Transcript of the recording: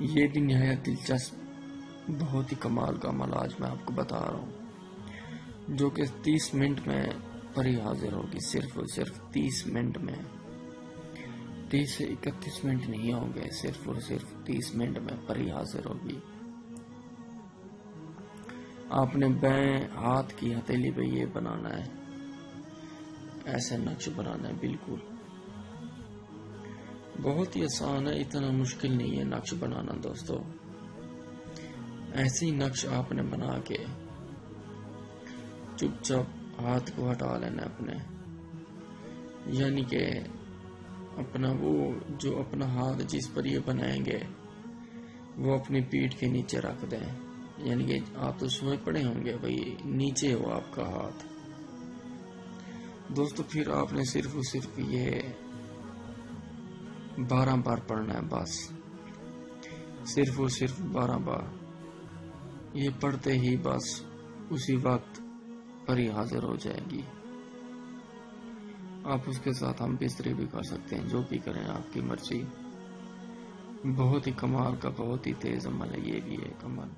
ये भी नहायत दिलचस्प बहुत ही कमाल का अमल आज मैं आपको बता रहा हूँ, जो कि 30 मिनट में परी हाजिर होगी। सिर्फ और सिर्फ 30 मिनट में, 30 से 31 मिनट नहीं होंगे, सिर्फ और सिर्फ 30 मिनट में परी हाजिर होगी। आपने बाएं हाथ की हथेली पे ये बनाना है, ऐसे नक्श बनाना है। बिल्कुल बहुत ही आसान है, इतना मुश्किल नहीं है नक्श बनाना दोस्तों। ऐसे ही नक्श आपने बना के चुपचाप हाथ को हटा लेना अपने, यानी कि अपना वो जो अपना हाथ जिस पर ये बनाएंगे वो अपनी पीठ के नीचे रख दें। यानी कि आप तो सोए पड़े होंगे भाई, नीचे हो आपका हाथ दोस्तों। फिर आपने सिर्फ और सिर्फ ये 12 बार पढ़ना है, बस सिर्फ और सिर्फ 12 बार। ये पढ़ते ही बस उसी वक्त परी हाजिर हो जाएगी। आप उसके साथ हम बिस्तरी भी कर सकते हैं, जो भी करें आपकी मर्जी। बहुत ही कमाल का, बहुत ही तेज अमल है, ये भी एक अमल।